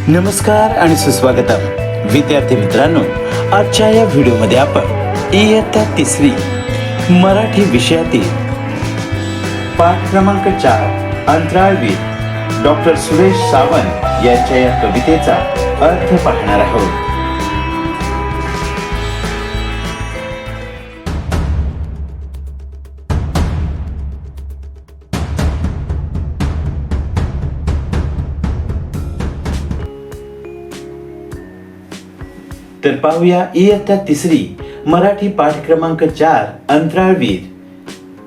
नमस्कार आणि सुस्वागतम विद्यार्थी मित्रांनो, आजच्या या व्हिडिओमध्ये आपण इयत्ता 3री मराठी विषयातील पाठ क्रमांक 4 अंतराळवीर डॉक्टर सुरेश सावंत यांच्या या कवितेचा अर्थ पाहणार आहोत. तर पाहूया इयत्ता 3री मराठी पाठ क्रमांक 4 अंतराळवीर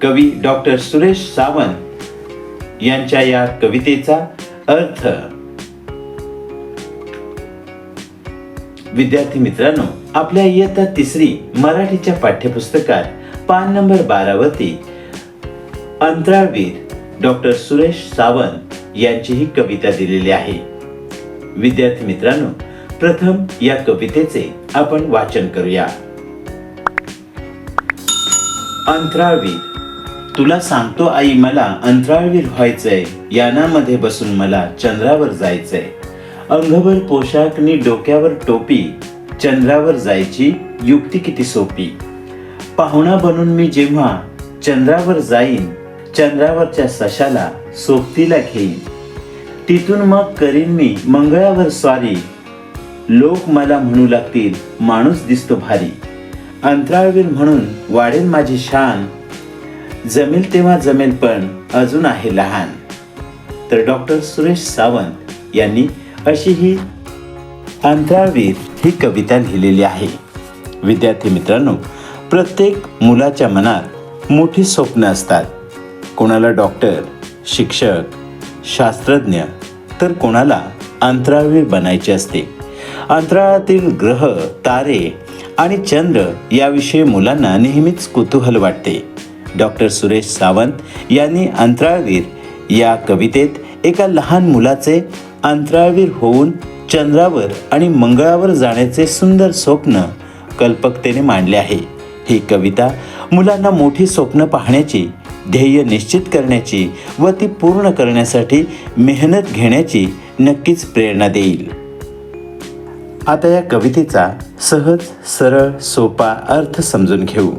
कवी डॉक्टर सुरेश सावंत यांच्या या कवितेचा अर्थ. विद्यार्थी मित्रांनो, आपल्या इयत्ता 3री मराठीच्या पाठ्यपुस्तकात पान नंबर 12 वरती अंतराळवीर डॉक्टर सुरेश सावंत यांची ही कविता दिलेली आहे. विद्यार्थी मित्रांनो, प्रथम या कवितेचे आपण वाचन करूया. अंतराळवीर. तुला सांगतो आई, मला अंतराळवीर व्हायचंय. यानामध्ये बसून मला चंद्रावर जायचंय. अंगभर पोशाख नी डोक्यावर टोपी. चंद्रावर जायची युक्ती किती सोपी. पाहुणा बनून मी जेव्हा चंद्रावर जाईन, चंद्रावरच्या सशाला सोबतीला घेईन. तिथून मग करीन मी मंगळावर स्वारी. लोक मला म्हणू लागतील, माणूस दिसतो भारी. अंतराळवीर म्हणून वाढेल माझी शान. जमेल तेव्हा जमेल, पण अजून आहे लहान. तर डॉक्टर सुरेश सावंत यांनी अशी ही अंतराळवीर ही कविता लिहिलेली आहे. विद्यार्थी मित्रांनो, प्रत्येक मुलाच्या मनात मोठी स्वप्न असतात. कोणाला डॉक्टर, शिक्षक, शास्त्रज्ञ, तर कोणाला अंतराळवीर बनायचे असते. अंतराळातील ग्रह, तारे आणि चंद्र याविषयी मुलांना नेहमीच कुतूहल वाटते. डॉक्टर सुरेश सावंत यांनी अंतराळवीर या कवितेत एका लहान मुलाचे अंतराळवीर होऊन चंद्रावर आणि मंगळावर जाण्याचे सुंदर स्वप्न कल्पकतेने मांडले आहे. ही कविता मुलांना मोठी स्वप्न पाहण्याची, ध्येय निश्चित करण्याची व ती पूर्ण करण्यासाठी मेहनत घेण्याची नक्कीच प्रेरणा देईल. आता या कवितेचा सहज, सरळ, सोपा अर्थ समजून घेऊ.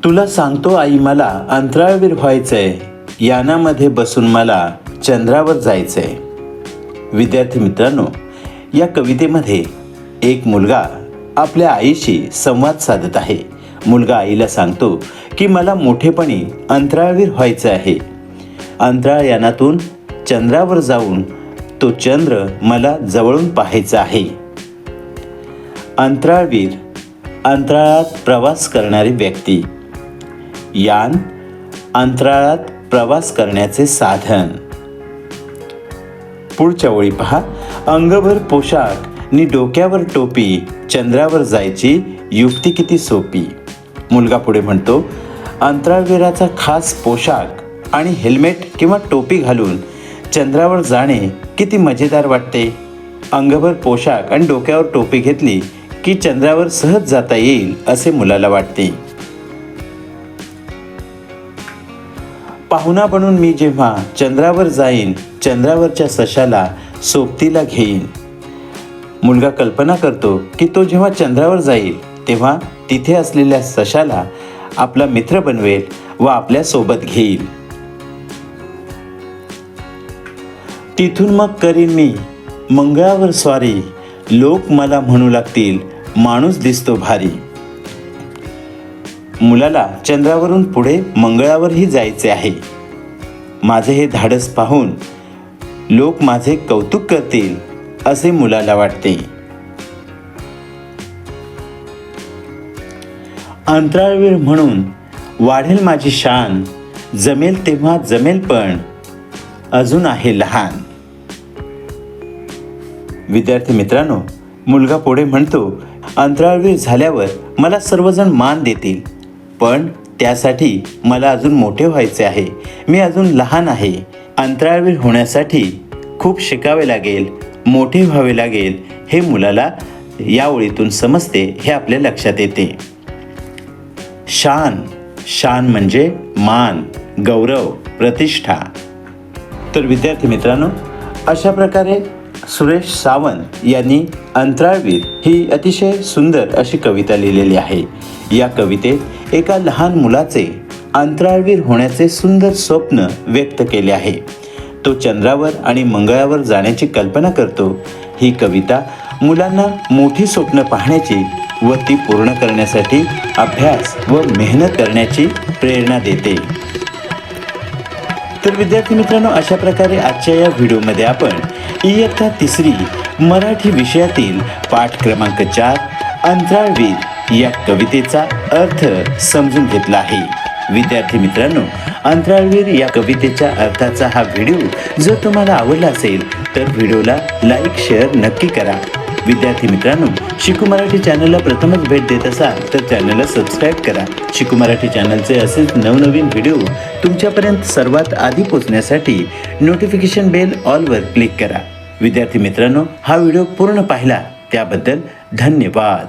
तुला सांगतो आई, मला अंतराळवीर व्हायचंय. यानामध्ये बसून मला चंद्रावर जायचंय. विद्यार्थी मित्रांनो, या कवितेमध्ये एक मुलगा आपल्या आईशी संवाद साधत आहे. मुलगा आईला सांगतो की मला मोठेपणी अंतराळवीर व्हायचं आहे. अंतराळ यानातून चंद्रावर जाऊन तो चंद्र मला जवळून पाहायचा आहे. अंतराळवीर, अंतराळात प्रवास करणारी व्यक्ती. यान, अंतराळात प्रवास करण्याचे साधन. पुढच्या ओळी पहा. अंगभर पोशाख नी डोक्यावर टोपी. चंद्रावर जायची युक्ती किती सोपी. मुलगा पुढे म्हणतो, अंतराळवीराचा खास पोशाख आणि हेल्मेट किंवा टोपी घालून चंद्रावर जाणे किती मजेदार वाटते. अंगभर पोशाख आणि डोक्यावर टोपी घेतली की चंद्रावर सहज जाता येईल असे मुलाला वाटते. पाहुणा बनून मी जेव्हा चंद्रावर जाईन, चंद्रावरच्या सशाला सोबतीला घेईन. मुलगा कल्पना करतो की तो जेव्हा चंद्रावर जाईल तेव्हा तिथे असलेल्या सशाला आपला मित्र बनवेल व आपल्या सोबत घेईल. तिथून मग करीन मी मंगळावर स्वारी. लोक मला म्हणू लागतील, माणूस दिसतो भारी. मुलाला चंद्रावरून पुढे मंगळावरही जायचे आहे. माझे हे धाडस पाहून लोक माझे कौतुक करतील असे मुलाला वाटते. अंतराळवीर म्हणून वाढेल माझी शान. जमेल तेव्हा जमेल, पण अजून आहे लहान. विद्यार्थी मित्रांनो, मुलगा पुढे म्हणतो, अंतराळवीर झाल्यावर मला सर्वजण मान देतील, पण त्यासाठी मला अजून मोठे व्हायचे आहे. मी अजून लहान आहे. अंतराळवीर होण्यासाठी खूप शिकावे लागेल, मोठे व्हावे लागेल हे मुलाला या ओळीतून समजते, हे आपल्या लक्षात येते. शान, शान म्हणजे मान, गौरव, प्रतिष्ठा. तर विद्यार्थी मित्रांनो, अशा प्रकारे सुरेश सावंत यांनी अंतराळवीर ही अतिशय सुंदर अशी कविता लिहिलेली आहे. या कवितेत एका लहान मुलाचे अंतराळवीर होण्याचे सुंदर स्वप्न व्यक्त केले आहे. तो चंद्रावर आणि मंगळावर जाण्याची कल्पना करतो. ही कविता मुलांना मोठी स्वप्न पाहण्याची व ती पूर्ण करण्यासाठी अभ्यास व मेहनत करण्याची प्रेरणा देते. तर विद्यार्थी मित्रांनो, अशा प्रकारे आजच्या या व्हिडिओमध्ये आपण इयत्ता 3री मराठी विषयातील पाठ क्रमांक 4 अंतराळवीर या कवितेचा अर्थ समजून घेतला आहे. विद्यार्थी मित्रांनो, अंतराळवीर या कवितेच्या अर्थाचा हा व्हिडिओ जर तुम्हाला आवडला असेल तर व्हिडिओला लाईक शेअर नक्की करा. विद्यार्थी मित्रांनो, शिकू मराठी चॅनलला प्रथमच भेट देत असाल तर चॅनलला सबस्क्राईब करा. शिकू मराठी चॅनलचे असेच नवनवीन व्हिडिओ तुमच्यापर्यंत सर्वात आधी पोहोचण्यासाठी नोटिफिकेशन बेल ऑलवर क्लिक करा. विद्यार्थी मित्रांनो, हा व्हिडिओ पूर्ण पाहिला त्याबद्दल धन्यवाद.